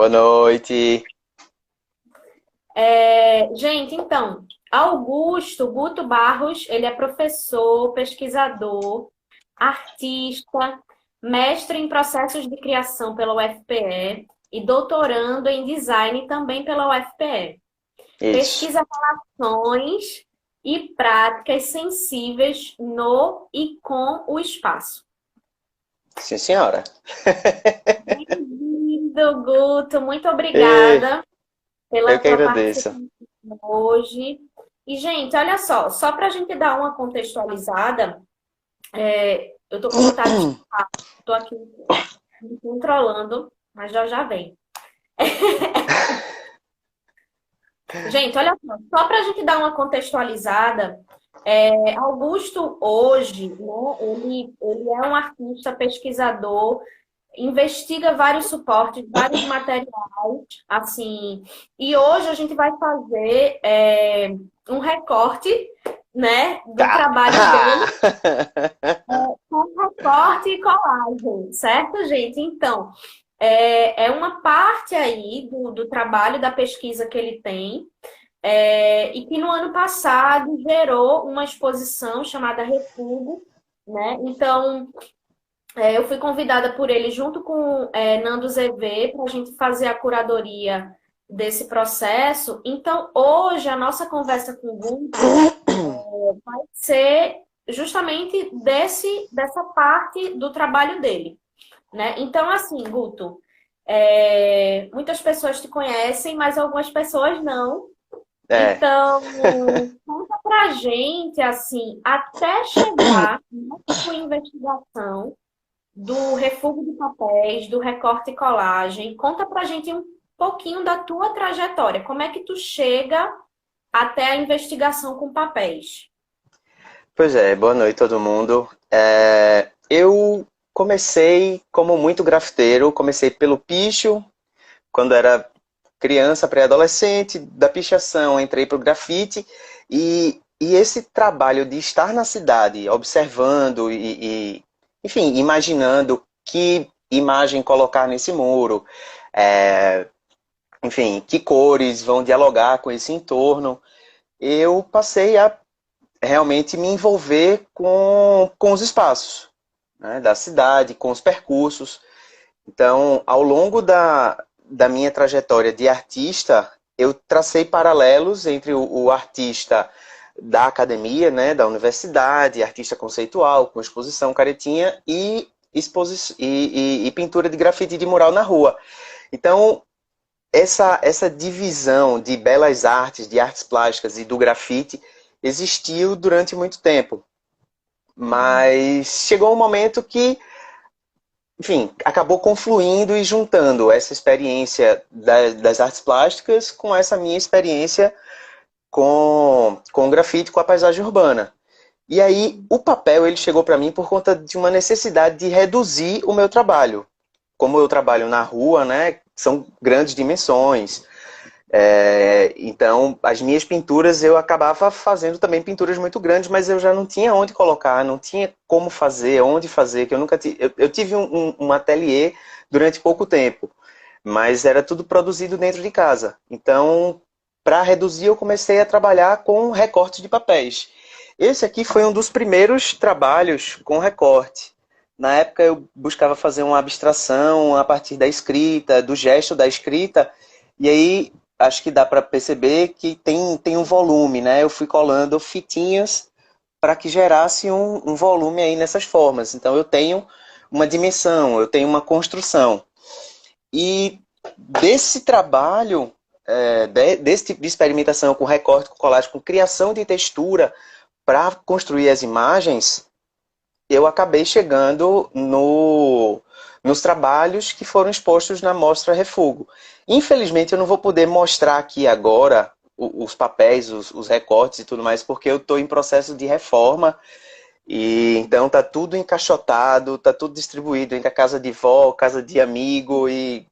Boa noite. Gente, então, Augusto Guto Barros, ele é professor, pesquisador, artista, mestre em processos de criação pela UFPE e doutorando em design também pela UFPE. Isso. Pesquisa relações e práticas sensíveis no e com o espaço. Sim, senhora. Bem-vindo, Guto. Muito E obrigada eu pela que tua agradeço. participação hoje. E, gente, olha só para a gente dar uma contextualizada, eu tô com vontade de falar, tô aqui me controlando, mas já já vem. Gente, olha só para a gente dar uma contextualizada, Augusto hoje, né, ele é um artista, pesquisador, investiga vários suportes, vários materiais, assim, e hoje a gente vai fazer um recorte, né, do Tá. trabalho dele com recorte e colagem, certo, gente? Então, é uma parte aí do trabalho, da pesquisa que ele tem, e que no ano passado gerou uma exposição chamada Refúgio, né? Então, eu fui convidada por ele, junto com Nando ZV, para a gente fazer a curadoria desse processo. Então, hoje, a nossa conversa com o Guto vai ser justamente dessa parte do trabalho dele, né? Então, assim, Guto, muitas pessoas te conhecem, mas algumas pessoas não. É. Então, conta pra gente, assim, até chegar na sua investigação do refúgio de papéis, do recorte e colagem. Conta pra gente um pouquinho da tua trajetória. Como é que tu chega até a investigação com papéis? Pois é, boa noite todo mundo. Eu comecei como muito grafiteiro, comecei pelo picho, quando era criança, pré-adolescente, da pichação entrei para o grafite e esse trabalho de estar na cidade, observando enfim, imaginando que imagem colocar nesse muro, é, enfim, que cores vão dialogar com esse entorno, eu passei a realmente me envolver com os espaços, né, da cidade, com os percursos. Então, ao longo da minha trajetória de artista, eu tracei paralelos entre o artista da academia, né, da universidade, artista conceitual, com exposição caretinha e pintura de grafite de mural na rua. Então, essa divisão de belas artes, de artes plásticas e do grafite existiu durante muito tempo. Mas chegou um momento que, enfim, acabou confluindo e juntando essa experiência das artes plásticas com essa minha experiência com o grafite, com a paisagem urbana. E aí o papel ele chegou para mim por conta de uma necessidade de reduzir o meu trabalho. Como eu trabalho na rua, né, são grandes dimensões. Então, as minhas pinturas eu acabava fazendo também pinturas muito grandes, mas eu já não tinha onde colocar, não tinha como fazer, onde fazer, que eu nunca tive. Eu tive um ateliê durante pouco tempo, mas era tudo produzido dentro de casa. Então, para reduzir, eu comecei a trabalhar com recortes de papéis. Esse aqui foi um dos primeiros trabalhos com recorte. Na época eu buscava fazer uma abstração a partir da escrita, do gesto da escrita, e aí acho que dá para perceber que tem um volume, né? Eu fui colando fitinhas para que gerasse um volume aí nessas formas. Então eu tenho uma dimensão, eu tenho uma construção. E desse trabalho, desse tipo de experimentação com recorte, com colagem, com criação de textura para construir as imagens, eu acabei chegando nos trabalhos que foram expostos na Mostra Refúgio. Infelizmente, eu não vou poder mostrar aqui agora os papéis, os recortes e tudo mais, porque eu estou em processo de reforma e então tá tudo encaixotado, tá tudo distribuído entre a casa de vó, casa de amigo e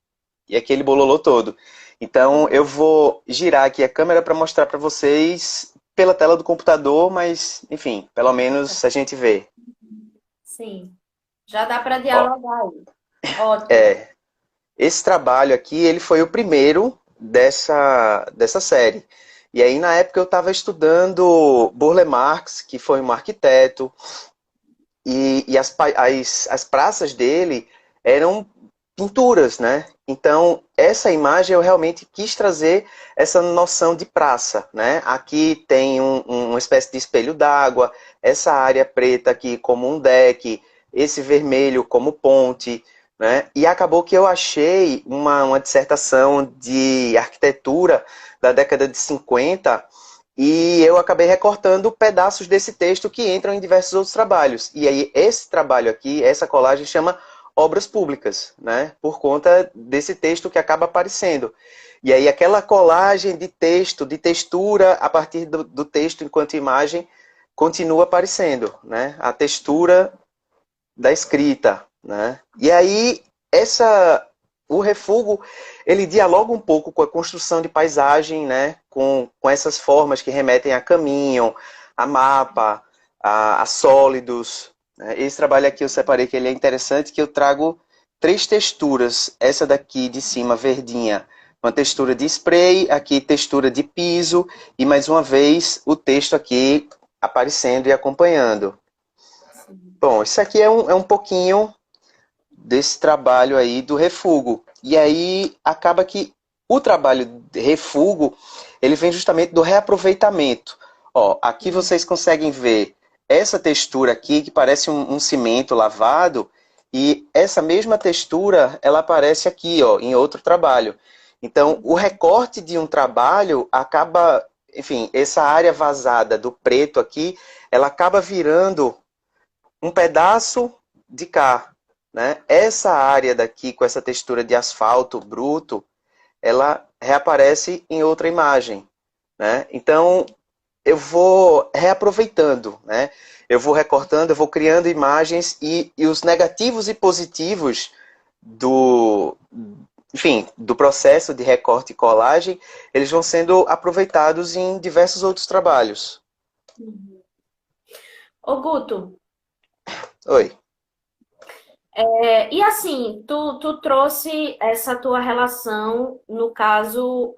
aquele bololô todo. Então eu vou girar aqui a câmera para mostrar para vocês pela tela do computador, mas enfim, pelo menos a gente vê. Sim, já dá para Ó, dialogar aí. Ótimo. é, esse trabalho aqui, ele foi o primeiro dessa série. E aí, na época, eu estava estudando Burle Marx, que foi um arquiteto, e as praças dele eram pinturas, né? Então, essa imagem eu realmente quis trazer essa noção de praça, né? Aqui tem uma espécie de espelho d'água, essa área preta aqui como um deck, esse vermelho como ponte, né? E acabou que eu achei uma dissertação de arquitetura da década de 50 e eu acabei recortando pedaços desse texto que entram em diversos outros trabalhos. E aí, esse trabalho aqui, essa colagem, chama Obras Públicas, né? Por conta desse texto que acaba aparecendo. E aí, aquela colagem de texto, de textura, a partir do texto enquanto imagem, continua aparecendo, né? A textura da escrita, né? E aí, o refúgio, ele dialoga um pouco com a construção de paisagem, né? Com essas formas que remetem a caminho, a mapa, a sólidos. Né? Esse trabalho aqui eu separei que ele é interessante, que eu trago 3 texturas. Essa daqui de cima, verdinha, uma textura de spray, aqui textura de piso, e mais uma vez o texto aqui aparecendo e acompanhando. Bom, isso aqui é um pouquinho desse trabalho aí do refúgio. E aí acaba que o trabalho de refúgio, ele vem justamente do reaproveitamento. Ó, aqui vocês conseguem ver essa textura aqui, que parece um cimento lavado, e essa mesma textura, ela aparece aqui, ó, em outro trabalho. Então, o recorte de um trabalho acaba, enfim, essa área vazada do preto aqui, ela acaba virando um pedaço de cá, né? Essa área daqui, com essa textura de asfalto bruto, ela reaparece em outra imagem, né? Então, eu vou reaproveitando, né? Eu vou recortando, eu vou criando imagens e os negativos e positivos enfim, do processo de recorte e colagem, eles vão sendo aproveitados em diversos outros trabalhos. Ô, Guto, Oi. e assim, tu trouxe essa tua relação, no caso,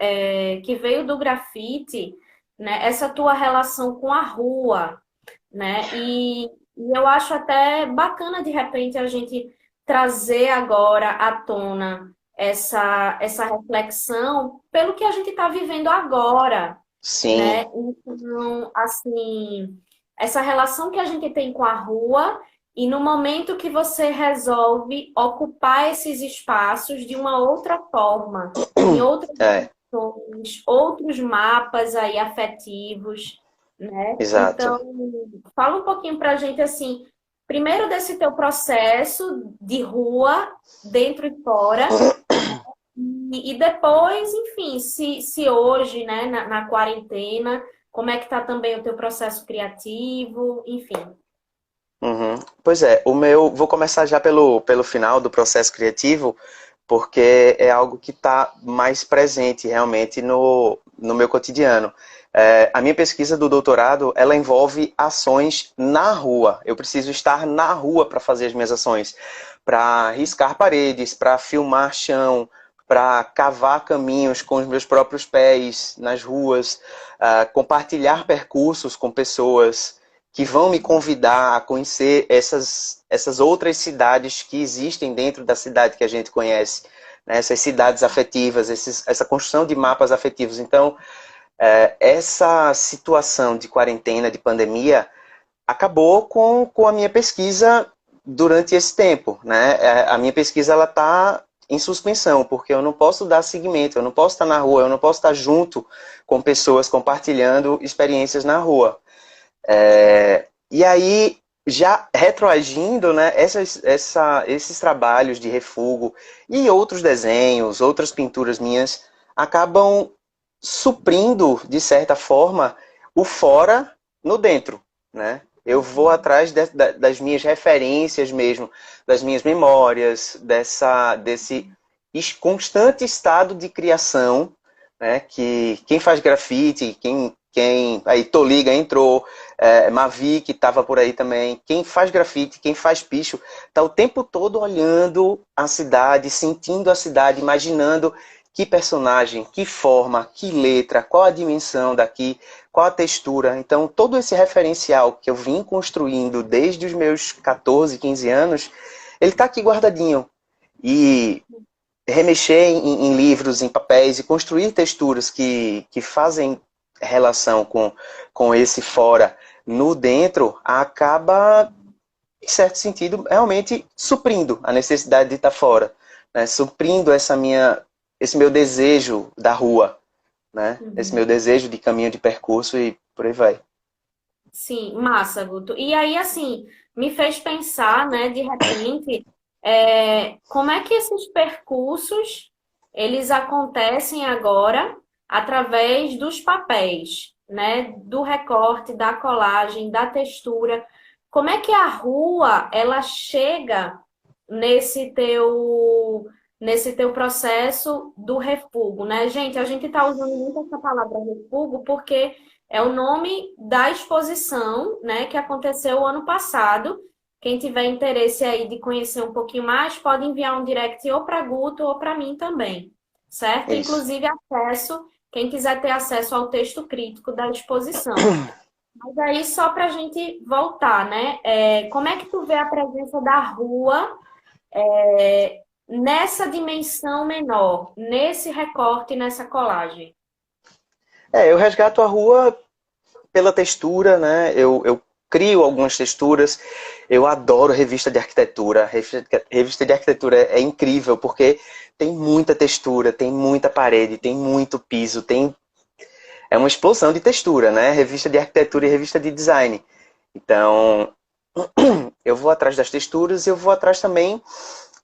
que veio do grafite, né? Essa tua relação com a rua, né? E eu acho até bacana, de repente, a gente trazer agora à tona essa reflexão pelo que a gente está vivendo agora, Sim. né? Então, assim, essa relação que a gente tem com a rua e no momento que você resolve ocupar esses espaços de uma outra forma, em outras É, dimensões, outros mapas aí afetivos, né? exato. Então, fala um pouquinho pra gente assim, primeiro desse teu processo de rua, dentro e fora, e depois, enfim, se hoje, né, na quarentena, como é que tá também o teu processo criativo, enfim. Uhum. Pois é, vou começar já pelo final do processo criativo, porque é algo que está mais presente realmente no meu cotidiano. A minha pesquisa do doutorado, ela envolve ações na rua. Eu preciso estar na rua para fazer as minhas ações, para riscar paredes, para filmar chão, para cavar caminhos com os meus próprios pés nas ruas, compartilhar percursos com pessoas que vão me convidar a conhecer essas outras cidades que existem dentro da cidade que a gente conhece, né? Essas cidades afetivas, essa construção de mapas afetivos. Então, essa situação de quarentena, de pandemia, acabou com a minha pesquisa durante esse tempo, né? A minha pesquisa ela está em suspensão, porque eu não posso dar seguimento, eu não posso estar na rua, eu não posso estar junto com pessoas compartilhando experiências na rua. E aí, já retroagindo, né, esses trabalhos de refúgio e outros desenhos, outras pinturas minhas, acabam suprindo, de certa forma, o fora no dentro, né? Eu vou atrás das minhas referências mesmo, das minhas memórias, desse constante estado de criação, né? Que quem faz grafite, quem aí Toliga entrou, Mavi, que estava por aí também. Quem faz grafite, quem faz picho, está o tempo todo olhando a cidade, sentindo a cidade, imaginando que personagem, que forma, que letra, qual a dimensão daqui, qual a textura. Então, todo esse referencial que eu vim construindo desde os meus 14, 15 anos, ele está aqui guardadinho. E remexer em livros, em papéis e construir texturas que fazem relação com esse fora no dentro, acaba, em certo sentido, realmente suprindo a necessidade de estar fora, né? Suprindo esse meu desejo da rua, né? Esse meu desejo de caminho de percurso e por aí vai. Sim, massa, Guto. E aí, assim, me fez pensar, né, de repente, como é que esses percursos, eles acontecem agora através dos papéis, né, do recorte, da colagem, da textura. Como é que a rua, ela chega nesse teu processo do refúgio, né? Gente, a gente está usando muito essa palavra refúgio porque é o nome da exposição, né, que aconteceu o ano passado. Quem tiver interesse aí de conhecer um pouquinho mais, pode enviar um direct ou para Guto ou para mim também, certo? Isso. Inclusive quem quiser ter acesso ao texto crítico da exposição. Mas aí, só para a gente voltar, né? Como é que tu vê a presença da rua nessa dimensão menor, nesse recorte, nessa colagem? Eu resgato a rua pela textura, né? Eu crio algumas texturas. Eu adoro revista de arquitetura. Revista de arquitetura é incrível porque tem muita textura, tem muita parede, tem muito piso, é uma explosão de textura, né? Revista de arquitetura e revista de design. Então, eu vou atrás das texturas e eu vou atrás também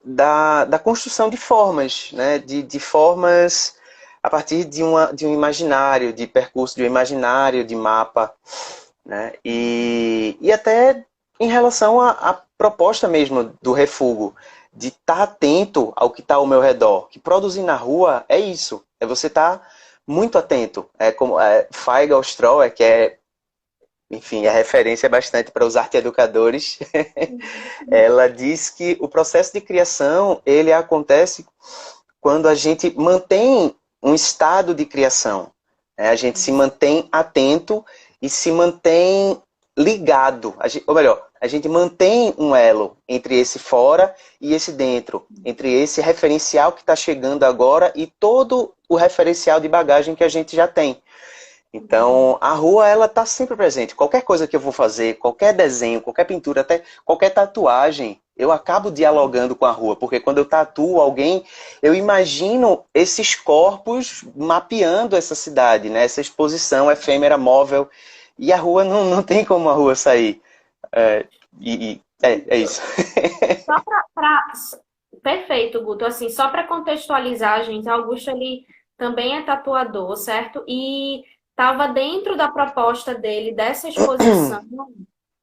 da construção de formas, né? De formas a partir de um imaginário, de percurso, de um imaginário, de mapa, né? E até em relação à proposta mesmo do refúgio, de estar atento ao que está ao meu redor. Que produzir na rua é isso, é você estar muito atento. É como Feigal Stroher, que enfim, a referência é bastante para os arte-educadores. Ela diz que o processo de criação, ele acontece quando a gente mantém um estado de criação. A gente se mantém atento e se mantém ligado. Ou melhor, a gente mantém um elo entre esse fora e esse dentro. Entre esse referencial que está chegando agora e todo o referencial de bagagem que a gente já tem. Então, a rua, ela está sempre presente. Qualquer coisa que eu vou fazer, qualquer desenho, qualquer pintura, até qualquer tatuagem, eu acabo dialogando com a rua. Porque quando eu tatuo alguém, eu imagino esses corpos mapeando essa cidade, né? Essa exposição efêmera, móvel. E a rua, não tem como a rua sair. É isso. Só Perfeito, Guto. Assim, só para contextualizar, gente, Augusto, ele também é tatuador, certo? E estava dentro da proposta dele, dessa exposição,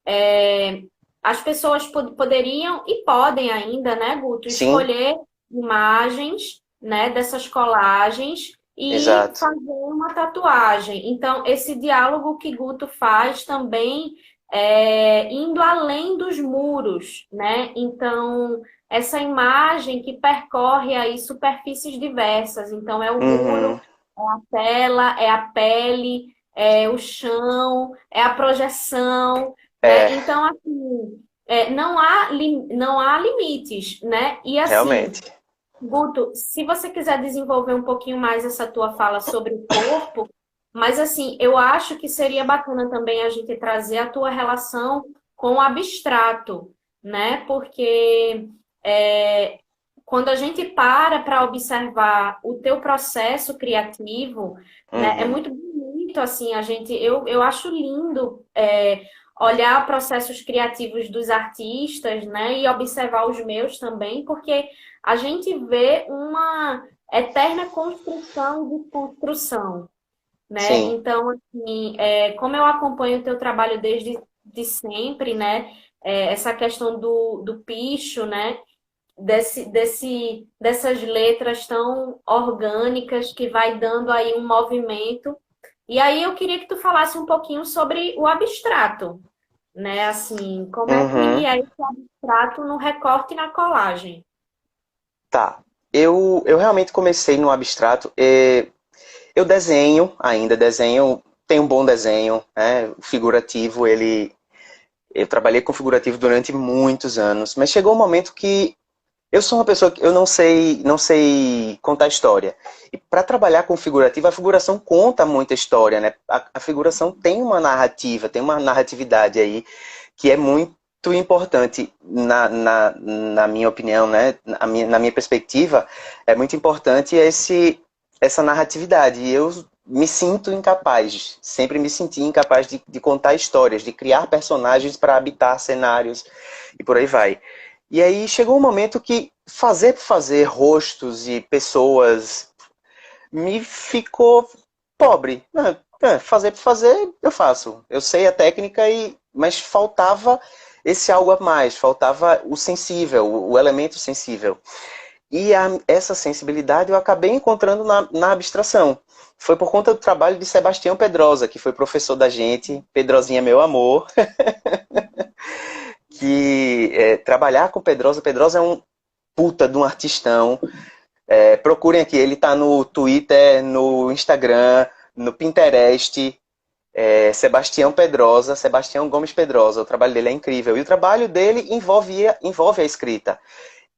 é, as pessoas poderiam e podem ainda, né, Guto, Sim, escolher imagens, né, dessas colagens e exato. fazer uma tatuagem. Então, esse diálogo que Guto faz também indo além dos muros, né? Então, essa imagem que percorre aí superfícies diversas. Então, é o muro, Uhum. é a tela, é a pele, é o chão, é a projeção, né? É, Então, assim, não há limites, né? E assim, realmente. Guto, se você quiser desenvolver um pouquinho mais essa tua fala sobre o corpo, mas assim, eu acho que seria bacana também a gente trazer a tua relação com o abstrato, né? Porque é, quando a gente para observar o teu processo criativo, né, é Uhum. muito bonito, assim, eu acho lindo olhar processos criativos dos artistas, né, e observar os meus também, porque a gente vê uma eterna construção de construção, né? Sim. Então, assim, como eu acompanho o teu trabalho desde de sempre, né? Essa questão do picho, né? Dessas letras tão orgânicas que vai dando aí um movimento. E aí eu queria que tu falasse um pouquinho sobre o abstrato, né? Assim, como é que Uhum. é esse abstrato no recorte e na colagem? Tá. Eu realmente comecei no abstrato. Eu desenho ainda, desenho, tenho um bom desenho, né? O figurativo, eu trabalhei com figurativo durante muitos anos, mas chegou um momento que eu sou uma pessoa que eu não sei contar história. E para trabalhar com figurativo, a figuração conta muita história, né? A figuração tem uma narrativa, tem uma narratividade aí que é muito importante na minha opinião, né? Na minha perspectiva, é muito importante essa narratividade. E eu me sinto incapaz, sempre me senti incapaz de contar histórias, de criar personagens para habitar cenários e por aí vai. E aí chegou um momento que fazer por fazer rostos e pessoas me ficou pobre. Fazer por fazer, eu faço. Eu sei a técnica, mas faltava esse algo a mais, faltava o sensível, o elemento sensível. E essa sensibilidade eu acabei encontrando na abstração. Foi por conta do trabalho de Sebastião Pedrosa, que foi professor da gente, Pedrosinha meu amor, que trabalhar com Pedrosa é um puta de um artistão. Procurem aqui, ele tá no Twitter, no Instagram, no Pinterest. Sebastião Pedrosa, Sebastião Gomes Pedrosa. O trabalho dele é incrível. E o trabalho dele envolve a escrita.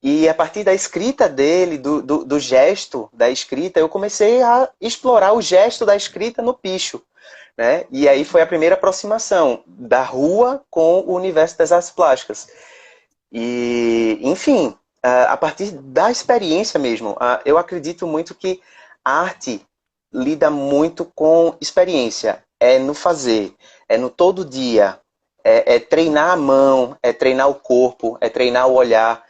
E a partir da escrita dele, do gesto da escrita, eu comecei a explorar o gesto da escrita no picho. Né? E aí foi a primeira aproximação da rua com o universo das artes plásticas. E, enfim, a partir da experiência mesmo, eu acredito muito que a arte lida muito com experiência. É no fazer, é no todo dia, é treinar a mão, é treinar o corpo, é treinar o olhar.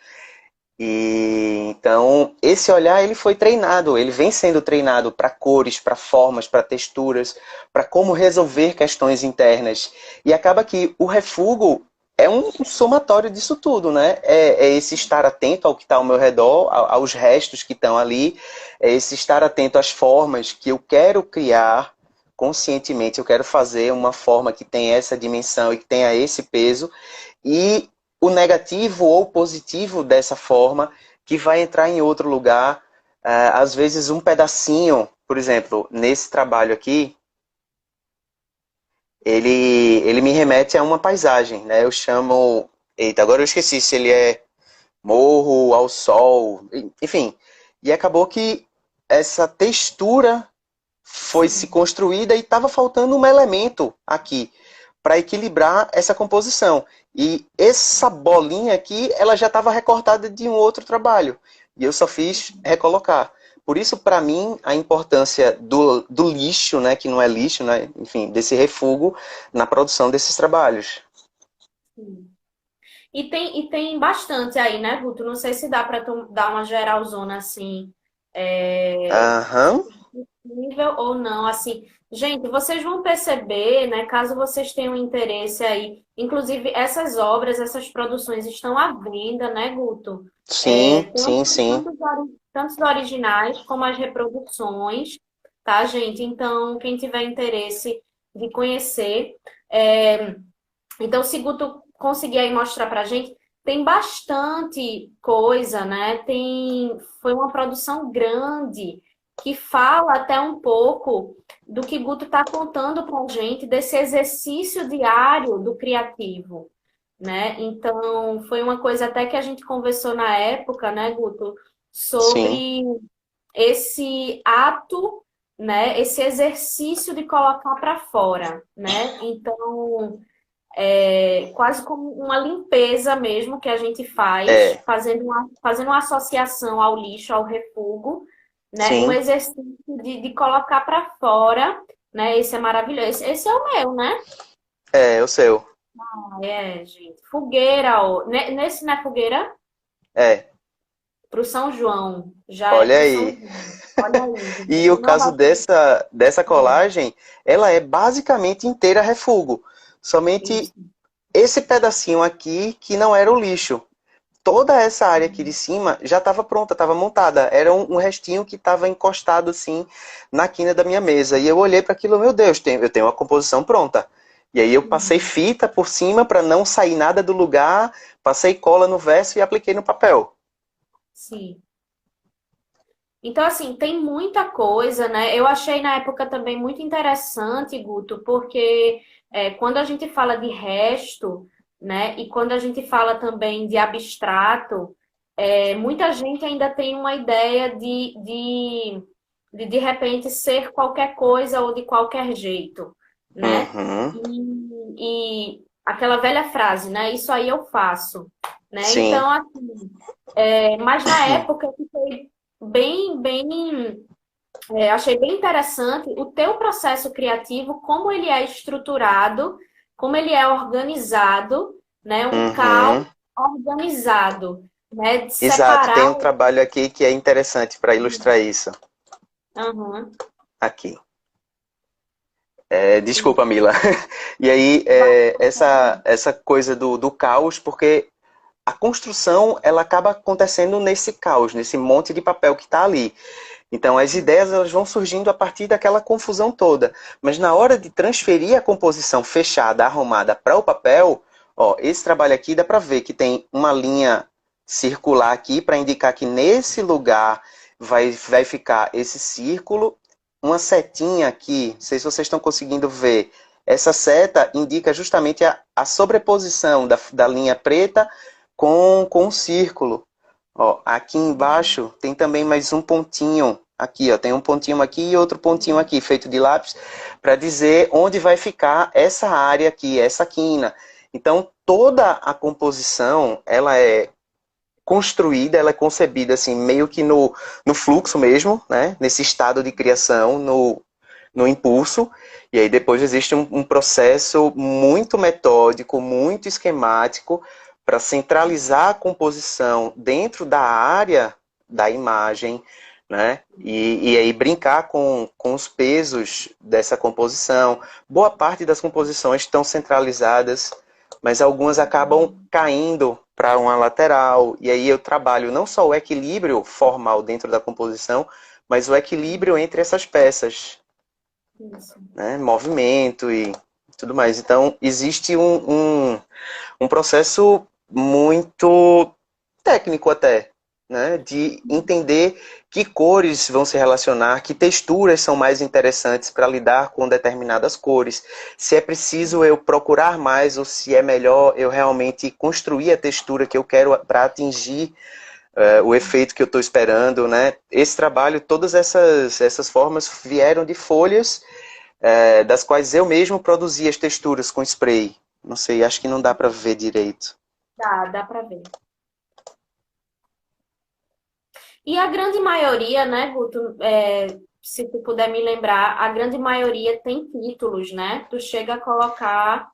E então esse olhar ele foi treinado, ele vem sendo treinado para cores, para formas, para texturas, para como resolver questões internas. E acaba que o refúgio é um somatório disso tudo, né? É esse estar atento ao que está ao meu redor, aos restos que estão ali, é esse estar atento às formas que eu quero criar conscientemente, eu quero fazer uma forma que tenha essa dimensão e que tenha esse peso. E o negativo ou positivo dessa forma que vai entrar em outro lugar. Às vezes um pedacinho, por exemplo, nesse trabalho aqui, ele me remete a uma paisagem, né? Eu chamo... Eita, agora eu esqueci se ele é morro, ao sol, enfim. E acabou que essa textura foi se Sim. construída e estava faltando um elemento aqui para equilibrar essa composição. E essa bolinha aqui, ela já estava recortada de um outro trabalho. E eu só fiz recolocar. Por isso, para mim, a importância do lixo, né, que não é lixo, né, enfim, desse refúgio na produção desses trabalhos. Sim. E tem bastante aí, né, Guto? Não sei se dá para tu dar uma geralzona assim, se Aham, é possível ou não. Assim, gente, vocês vão perceber, né, caso vocês tenham interesse aí, inclusive essas obras, essas produções estão à venda, né, Guto? sim, Tanto, sim, sim. tanto os originais como as reproduções, tá, gente? Então, quem tiver interesse de conhecer. é, então, se Guto conseguir aí mostrar pra gente, tem bastante coisa, né? Foi uma produção grande que fala até um pouco do que Guto está contando pra gente desse exercício diário do criativo, né? Então, foi uma coisa até que a gente conversou na época, né, Guto, Sim. sobre esse ato, né, esse exercício de colocar para fora, né? Então, quase como uma limpeza mesmo que a gente faz, É, fazendo uma associação ao lixo, ao refúgio, né? Um sim. exercício de colocar para fora, né? Esse é maravilhoso. Esse é o meu, né? É o seu. Gente. Fogueira, ó. Nesse não é fogueira? É, Pro São João. Já é olha pro São aí. João. Olha aí, E o gente. Não caso vai ser. dessa colagem, ela é basicamente inteira refúgio. Somente Isso. esse pedacinho aqui que não era o lixo. toda essa área aqui de cima já estava pronta, estava montada. Era um restinho que estava encostado assim na quina da minha mesa. E eu olhei para aquilo, meu Deus, eu tenho uma composição pronta. E aí eu passei fita por cima para não sair nada do lugar, passei cola no verso e apliquei no papel. Sim. Então, assim, tem muita coisa, né? Eu achei na época também muito interessante, Guto, porque quando a gente fala de resto, né, e quando a gente fala também de abstrato, muita gente ainda tem uma ideia de repente ser qualquer coisa ou de qualquer jeito, né? Uhum, E aquela velha frase, né? Isso aí eu faço, né? sim. Então, assim, mas na época eu fiquei bem, achei bem interessante o teu processo criativo, como ele é estruturado, como ele é organizado, né? Um caos Uhum. organizado, né? De Exato, separar. tem um trabalho aqui que é interessante para ilustrar isso. Aham, Aqui. sim. Desculpa, Mila. E aí, essa coisa do caos, porque a construção ela acaba acontecendo nesse caos, nesse monte de papel que está ali. Então, as ideias elas vão surgindo a partir daquela confusão toda. Mas na hora de transferir a composição fechada, arrumada para o papel, ó, esse trabalho aqui dá para ver que tem uma linha circular aqui para indicar que nesse lugar vai ficar esse círculo, uma setinha aqui, não sei se vocês estão conseguindo ver. Essa seta indica justamente a sobreposição da linha preta com o círculo. Ó, aqui embaixo tem também mais um pontinho. Aqui, ó, tem um pontinho aqui e outro pontinho aqui, feito de lápis, para dizer onde vai ficar essa área aqui, essa quina. Então, toda a composição, ela é construída, ela é concebida assim, meio que no fluxo mesmo, né? Nesse estado de criação, no impulso. E aí depois existe um processo muito metódico, muito esquemático, para centralizar a composição dentro da área da imagem, né? E aí brincar com os pesos dessa composição. Boa parte das composições estão centralizadas, mas algumas acabam caindo para uma lateral. E aí eu trabalho não só o equilíbrio formal dentro da composição, mas o equilíbrio entre essas peças, Isso. né? Movimento e tudo mais. Então, existe um processo muito técnico até, né? De entender que cores vão se relacionar, que texturas são mais interessantes para lidar com determinadas cores, se é preciso eu procurar mais ou se é melhor eu realmente construir a textura que eu quero para atingir o efeito que eu estou esperando, né? Esse trabalho, todas essas formas vieram de folhas das quais eu mesmo produzi as texturas com spray. Não sei, acho que não dá para ver direito. Dá para ver. E a grande maioria, né, Guto, se tu puder me lembrar, a grande maioria tem títulos, né? Tu chega a colocar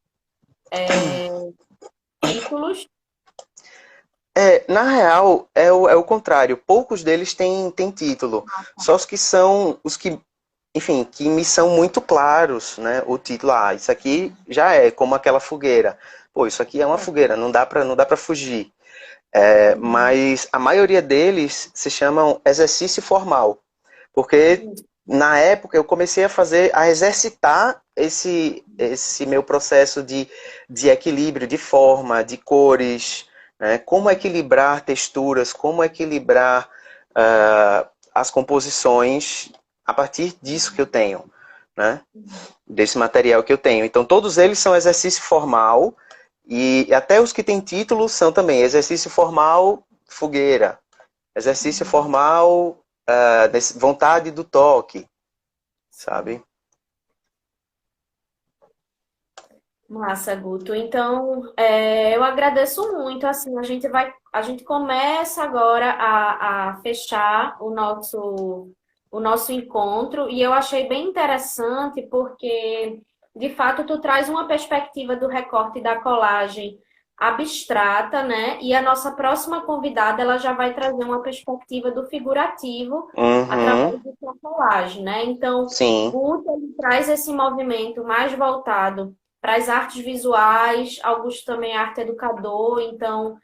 títulos. Na real, é o contrário. Poucos deles têm título. Só os que são, os que, enfim, que me são muito claros, né? O título, isso aqui já é como aquela fogueira. Pô, isso aqui é uma fogueira, não dá para fugir. Mas a maioria deles se chamam exercício formal. Porque na época eu comecei a exercitar esse meu processo de equilíbrio, de forma, de cores, né? Como equilibrar texturas, como equilibrar as composições a partir disso que eu tenho, né? Desse material que eu tenho. Então todos eles são exercício formal e até os que têm título são também exercício formal, fogueira, exercício formal, vontade do toque, sabe? Massa, Guto. Então, eu agradeço muito. Assim, a gente começa agora a fechar o nosso encontro e eu achei bem interessante porque, de fato, tu traz uma perspectiva do recorte e da colagem abstrata, né? E a nossa próxima convidada, ela já vai trazer uma perspectiva do figurativo Uhum, através de sua colagem, né? Então, sim. Guto, ele traz esse movimento mais voltado para as artes visuais. Augusto também é arte educador, então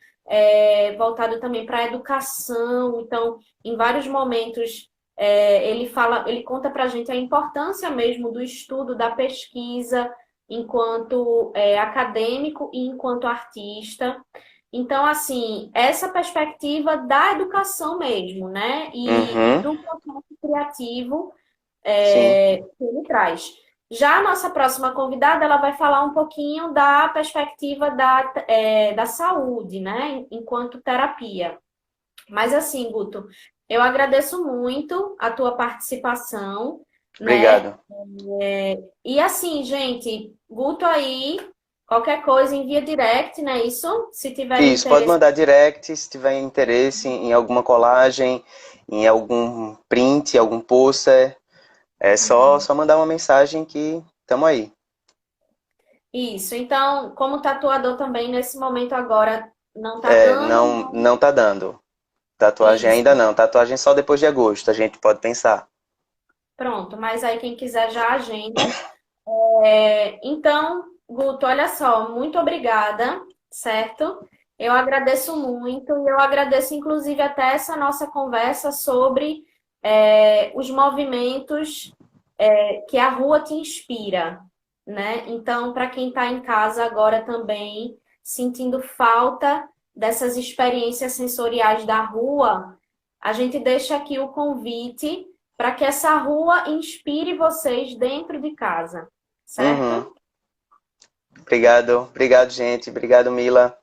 voltado também para a educação. Então, em vários momentos, ele conta para a gente a importância mesmo do estudo, da pesquisa, enquanto acadêmico e enquanto artista. Então, assim, essa perspectiva da educação mesmo, né? E Uhum, do processo criativo sim. que ele traz. Já a nossa próxima convidada, ela vai falar um pouquinho da perspectiva da saúde, né? Enquanto terapia. Mas assim, Guto, eu agradeço muito a tua participação, né? Obrigado. E assim, gente, Guto aí, qualquer coisa, envia direct, né? Isso, se tiverem Isso, pode interesse. mandar direct se tiver interesse em alguma colagem, em algum print, algum pôster. É só mandar uma mensagem que estamos aí. Isso. Então, como tatuador também, nesse momento agora, não tá É, dando. não tá dando. Tatuagem Isso. ainda não. Tatuagem só depois de agosto, a gente pode pensar. Pronto. Mas aí, quem quiser já agenda. Então, Guto, olha só, muito obrigada, certo? Eu agradeço muito e eu agradeço, inclusive, até essa nossa conversa sobre os movimentos que a rua te inspira, né? Então, para quem está em casa agora também, sentindo falta dessas experiências sensoriais da rua, a gente deixa aqui o convite para que essa rua inspire vocês dentro de casa, Uhum. certo? Obrigado, gente. Obrigado, Mila.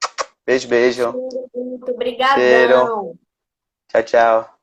Beijo, beijo. Muito Cheiro. brigadão. Tchau, tchau.